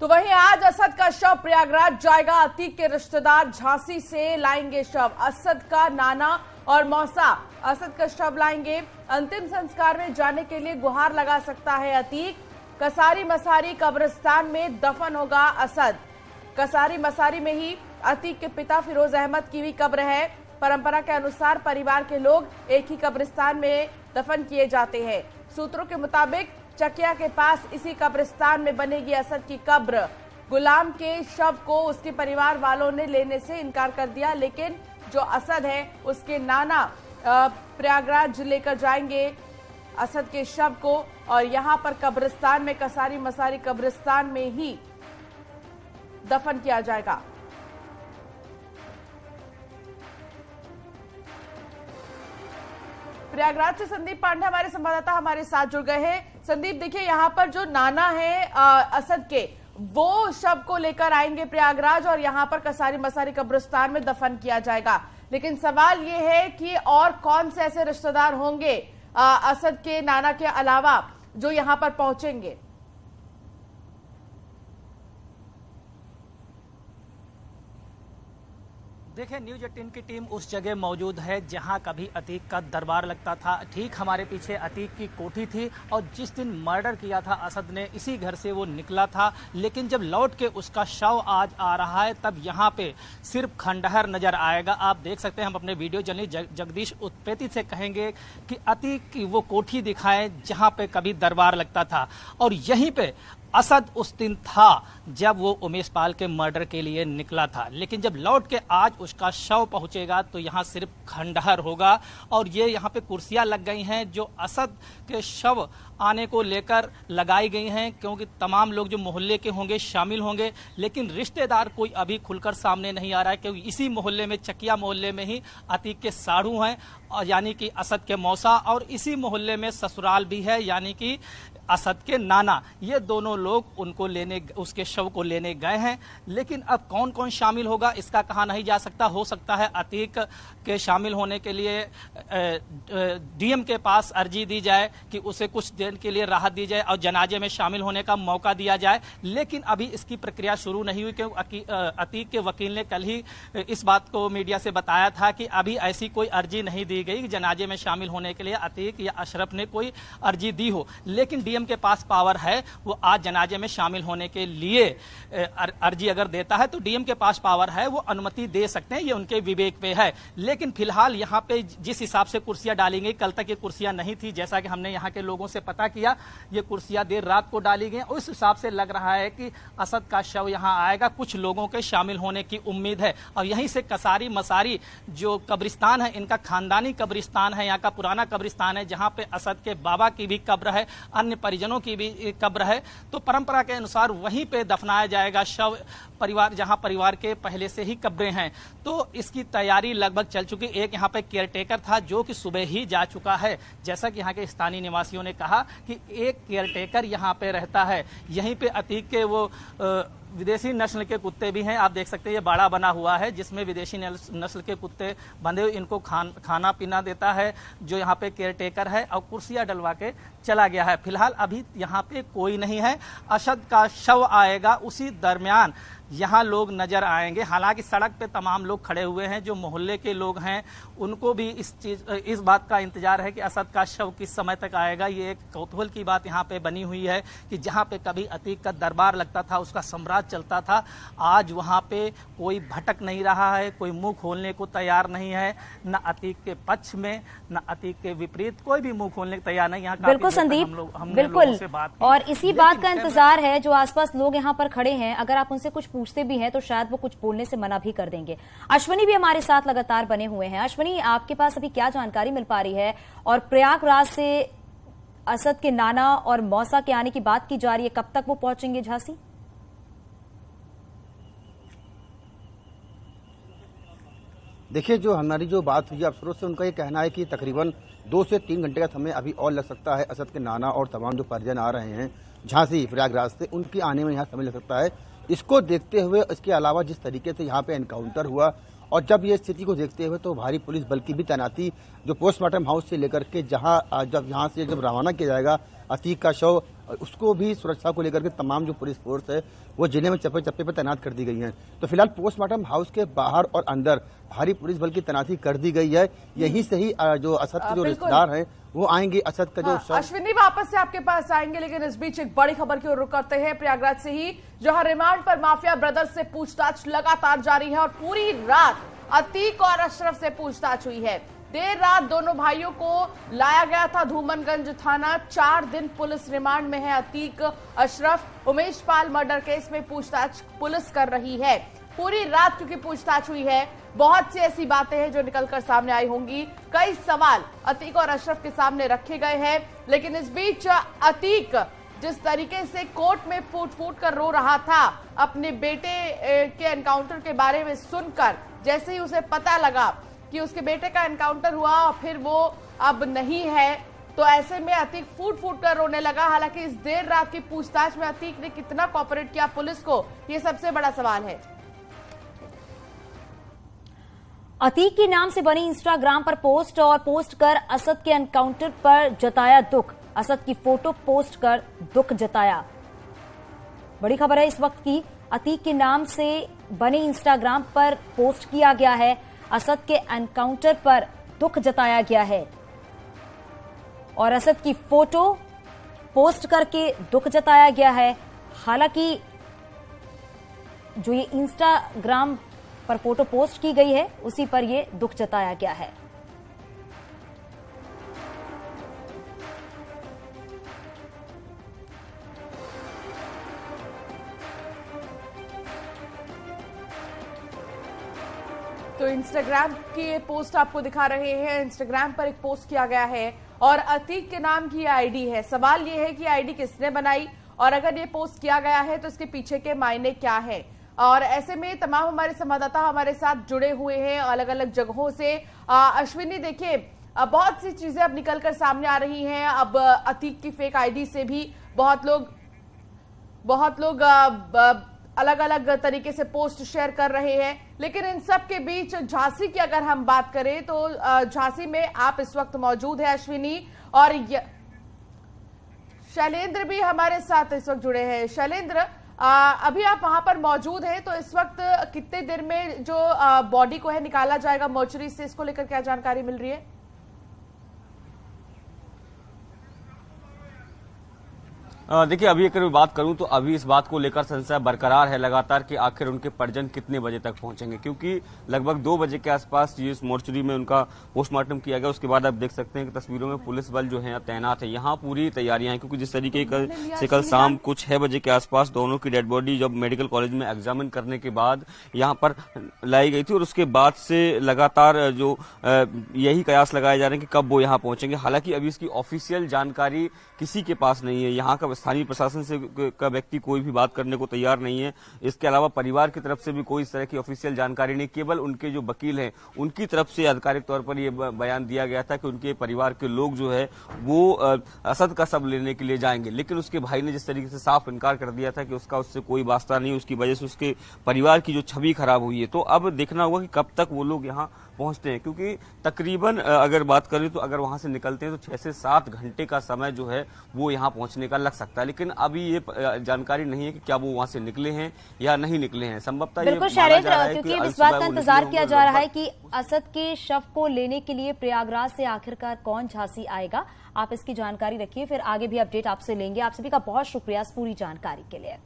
तो वहीं आज असद का शव प्रयागराज जाएगा। अतीक के रिश्तेदार झांसी से लाएंगे शव। असद का नाना और मौसा असद का शव लाएंगे। अंतिम संस्कार में जाने के लिए गुहार लगा सकता है अतीक। कसारी मसारी कब्रिस्तान में दफन होगा असद। कसारी मसारी में ही अतीक के पिता फिरोज अहमद की भी कब्र है। परंपरा के अनुसार परिवार के लोग एक ही कब्रिस्तान में दफन किए जाते हैं। सूत्रों के मुताबिक चकिया के पास इसी कब्रिस्तान में बनेगी असद की कब्र। गुलाम के शव को उसके परिवार वालों ने लेने से इनकार कर दिया, लेकिन जो असद है उसके नाना प्रयागराज लेकर जाएंगे असद के शव को और यहां पर कब्रिस्तान में कसारी मसारी कब्रिस्तान में ही दफन किया जाएगा। प्रयागराज से संदीप पांडे हमारे संवाददाता हमारे साथ जुड़ गए हैं। संदीप, देखिए यहाँ पर जो नाना है असद के, वो शव को लेकर आएंगे प्रयागराज और यहाँ पर कसारी मसारी कब्रिस्तान में दफन किया जाएगा। लेकिन सवाल ये है कि और कौन से ऐसे रिश्तेदार होंगे असद के नाना के अलावा जो यहाँ पर पहुंचेंगे? देखिए, न्यूज 18 की टीम उस जगह मौजूद है जहां कभी अतीक का दरबार लगता था। ठीक हमारे पीछे अतीक की कोठी थी और जिस दिन मर्डर किया था असद ने, इसी घर से वो निकला था। लेकिन जब लौट के उसका शव आज आ रहा है तब यहाँ पे सिर्फ खंडहर नजर आएगा। आप देख सकते हैं, हम अपने वीडियो जर्नलिस्ट जगदीश उत्पेती से कहेंगे कि अतीक की वो कोठी दिखाएं जहाँ पे कभी दरबार लगता था। और यहीं पे असद उस दिन था जब वो उमेश पाल के मर्डर के लिए निकला था। लेकिन जब लौट के आज उसका शव पहुंचेगा तो यहाँ सिर्फ खंडहर होगा। और ये यहाँ पे कुर्सियां लग गई हैं जो असद के शव आने को लेकर लगाई गई हैं, क्योंकि तमाम लोग जो मोहल्ले के होंगे शामिल होंगे। लेकिन रिश्तेदार कोई अभी खुलकर सामने नहीं आ रहा है, क्योंकि इसी मोहल्ले में, चकिया मोहल्ले में ही अतीक के साड़ू हैं यानी कि असद के मौसा, और इसी मोहल्ले में ससुराल भी है यानी कि असद के नाना। ये दोनों लोग उनको लेने, उसके शव को लेने गए हैं। लेकिन अब कौन कौन शामिल होगा इसका कहा नहीं जा सकता। हो सकता है अतीक के शामिल होने के लिए डीएम के पास अर्जी दी जाए कि उसे कुछ दिन के लिए राहत दी जाए और जनाजे में शामिल होने का मौका दिया जाए। लेकिन अभी इसकी प्रक्रिया शुरू नहीं हुई, क्योंकि अतीक के वकील ने कल ही इस बात को मीडिया से बताया था कि अभी ऐसी कोई अर्जी नहीं दी गई जनाजे में शामिल होने के लिए अतीक या अशरफ ने कोई अर्जी दी हो। लेकिन डीएम के पास पावर है, वो आज जनाजे में शामिल होने के लिए अर्जी अगर देता है तो डीएम के पास पावर है, वो अनुमति दे सकते हैं, ये उनके विवेक पे है। लेकिन फिलहाल यहाँ पे जिस हिसाब से कुर्सियां डाली गई, कल तक ये कुर्सियां नहीं थी, जैसा कि हमने यहाँ के लोगों से पता किया, ये कुर्सियां देर रात को डाली गई। उस हिसाब से लग रहा है कि असद का शव यहाँ आएगा। कुछ लोगों के शामिल होने की उम्मीद है। और यहीं से कसारी मसारी जो कब्रिस्तान है, इनका खानदानी कब्रिस्तान है, यहाँ का पुराना कब्रिस्तान है, जहाँ पे असद के बाबा की भी कब्र है, अन्य परिजनों की भी कब्र है। तो परंपरा के अनुसार वहीं पे दफनाया जाएगा शव, परिवार जहां परिवार के पहले से ही कब्रें हैं। तो इसकी तैयारी लगभग चल चुकी। एक यहाँ पे केयरटेकर था जो कि सुबह ही जा चुका है। जैसा कि यहाँ के स्थानीय निवासियों ने कहा कि एक केयरटेकर यहाँ पे रहता है। यहीं पे अतीक के वो विदेशी नस्ल के कुत्ते भी हैं। आप देख सकते हैं ये बाड़ा बना हुआ है जिसमें विदेशी नस्ल के कुत्ते बंधे हुए, इनको खाना पीना देता है जो यहाँ पे केयरटेकर है, और कुर्सियां डलवा के चला गया है। फिलहाल अभी यहाँ पे कोई नहीं है। असद का शव आएगा, उसी दरमियान यहाँ लोग नजर आएंगे। हालांकि सड़क पे तमाम लोग खड़े हुए हैं, जो मोहल्ले के लोग हैं उनको भी इस बात का इंतजार है कि असद का शव किस समय तक आएगा। ये एक कौतूहल की बात यहाँ पे बनी हुई है कि जहाँ पे कभी अतीक का दरबार लगता था, उसका साम्राज्य चलता था, आज वहाँ पे कोई भटक नहीं रहा है, कोई मुंह खोलने को तैयार नहीं है। न अतीक के पक्ष में न अतीक के विपरीत कोई भी मुंह खोलने को तैयार नहीं। यहाँ बिल्कुल संदीप, बिल्कुल, और इसी बात का इंतजार है। जो आसपास लोग यहाँ पर खड़े हैं, अगर आप उनसे कुछ पूछते भी हैं तो शायद वो कुछ बोलने से मना भी कर देंगे। अश्वनी भी हमारे साथ लगातार बने हुए हैं। अश्वनी, आपके पास अभी क्या जानकारी मिल पा रही है? और प्रयागराज से असद के नाना और मौसा के आने की बात की जा रही है, कब तक वो पहुंचेंगे झांसी? देखिए, जो हमारी जो बात हुई अफसरों से, उनका ये कहना है कि तकरीबन 2 से 3 घंटे का समय अभी और लग सकता है। असद के नाना और तमाम जो परिजन आ रहे हैं झांसी प्रयागराज से, उनके आने में यहाँ समय लग सकता है। इसको देखते हुए, इसके अलावा जिस तरीके से यहाँ पे एनकाउंटर हुआ और जब ये स्थिति को देखते हुए तो भारी पुलिस बल की भी तैनाती जो पोस्टमार्टम हाउस से लेकर के जब यहाँ से रवाना किया जाएगा अतीक का शव उसको भी सुरक्षा को लेकर के तमाम जो पुलिस फोर्स है वो जिले में चप्पे चप्पे पर तैनात कर दी गई है। तो फिलहाल पोस्टमार्टम हाउस के बाहर और अंदर भारी पुलिस बल की तैनाती कर दी गई है। यहीं से ही जो असद के जो रिश्तेदार हैं वो आएंगे। असद का जो अश्विनी वापस से आपके पास आएंगे, लेकिन इस बीच एक बड़ी खबर की ओर रुख करते हैं प्रयागराज से ही, जहां रिमांड पर माफिया ब्रदर्स से पूछताछ लगातार जारी है और पूरी रात अतीक और अशरफ से पूछताछ हुई है। देर रात दोनों भाइयों को लाया गया था धूमनगंज थाना। 4 दिन पुलिस रिमांड में है अतीक, अशरफ। उमेश पाल मर्डर केस में पूछताछ पुलिस कर रही है। पूरी रात क्योंकि पूछताछ हुई है, बहुत सी ऐसी बातें हैं जो निकलकर सामने आई होंगी। कई सवाल अतीक और अशरफ के सामने रखे गए हैं, लेकिन इस बीच अतीक जिस तरीके से कोर्ट में फूट फूट कर रो रहा था अपने बेटे के एनकाउंटर के बारे में सुनकर, जैसे ही उसे पता लगा कि उसके बेटे का एनकाउंटर हुआ और फिर वो अब नहीं है, तो ऐसे में अतीक फूट फूट कर रोने लगा। हालांकि इस देर रात की पूछताछ में अतीक ने कितना कोऑपरेट किया पुलिस को, ये सबसे बड़ा सवाल है। अतीक के नाम से बनी इंस्टाग्राम पर पोस्ट और पोस्ट कर असद के एनकाउंटर पर जताया दुख, असद की फोटो पोस्ट कर दुख जताया। बड़ी खबर है इस वक्त की, अतीक के नाम से बने इंस्टाग्राम पर पोस्ट किया गया है, असद के एनकाउंटर पर दुख जताया गया है और असद की फोटो पोस्ट करके दुख जताया गया है। हालांकि जो ये इंस्टाग्राम पर फोटो पोस्ट की गई है उसी पर ये दुख जताया गया है। तो इंस्टाग्राम की ये पोस्ट आपको दिखा रहे हैं। इंस्टाग्राम पर एक पोस्ट किया गया है और अतीक के नाम की आईडी है। सवाल ये है कि आईडी किसने बनाई और अगर ये पोस्ट किया गया है तो इसके पीछे के मायने क्या है। और ऐसे में तमाम हमारे संवाददाता हमारे साथ जुड़े हुए हैं अलग अलग जगहों से। अश्विनी देखिए, बहुत सी चीजें अब निकलकर सामने आ रही हैं। अब अतीक की फेक आईडी से भी बहुत लोग अलग अलग तरीके से पोस्ट शेयर कर रहे हैं। लेकिन इन सब के बीच झांसी की अगर हम बात करें तो झांसी में आप इस वक्त मौजूद है अश्विनी, और शैलेंद्र भी हमारे साथ इस वक्त जुड़े हैं। शैलेंद्र, अभी आप वहां पर मौजूद हैं, तो इस वक्त कितने देर में जो बॉडी को है निकाला जाएगा मोर्चरी से, इसको लेकर क्या जानकारी मिल रही है? देखिए, अभी अगर मैं बात करूं तो अभी इस बात को लेकर संशय बरकरार है लगातार कि आखिर उनके परिजन कितने बजे तक पहुंचेंगे, क्योंकि लगभग 2 बजे के आसपास जिस मोर्चरी में उनका पोस्टमार्टम किया गया उसके बाद आप देख सकते हैं कि तस्वीरों में पुलिस बल जो है तैनात है। यहाँ पूरी तैयारियां हैं, क्योंकि जिस तरीके से कल शाम कुछ 6 बजे के आसपास दोनों की डेड बॉडी जब मेडिकल कॉलेज में एग्जामिन करने के बाद यहाँ पर लाई गई थी और उसके बाद से लगातार जो यही कयास लगाए जा रहे हैं कि कब वो यहाँ पहुंचेंगे। हालांकि अभी इसकी ऑफिशियल जानकारी किसी के पास नहीं है। यहाँ का स्थानीय प्रशासन से का व्यक्ति कोई भी बात करने को तैयार नहीं है। इसके अलावा परिवार की तरफ से भी कोई इस तरह की ऑफिशियल जानकारी नहीं। केवल उनके जो वकील हैं उनकी तरफ से आधिकारिक तौर पर यह बयान दिया गया था कि उनके परिवार के लोग जो है वो असद का शव लेने के लिए जाएंगे, लेकिन उसके भाई ने जिस तरीके से साफ इनकार कर दिया था कि उसका उससे कोई वास्ता नहीं, उसकी वजह से उसके परिवार की जो छवि खराब हुई है। तो अब देखना होगा कि कब तक वो लोग यहाँ पहुंचते हैं, क्योंकि तकरीबन अगर बात करें तो अगर वहां से निकलते हैं तो 6 से 7 घंटे का समय जो है वो यहाँ पहुंचने का लग सकता है। लेकिन अभी ये जानकारी नहीं है कि क्या वो वहां से निकले हैं या नहीं निकले हैं। संभवतः बिल्कुल शैलेंद्र, क्योंकि इस बात का इंतजार किया जा रहा है कि असद के शव को लेने के लिए प्रयागराज से आखिरकार कौन झांसी आएगा। आप इसकी जानकारी रखिए, फिर आगे भी अपडेट आपसे लेंगे। आप सभी का बहुत शुक्रिया इस पूरी जानकारी के लिए।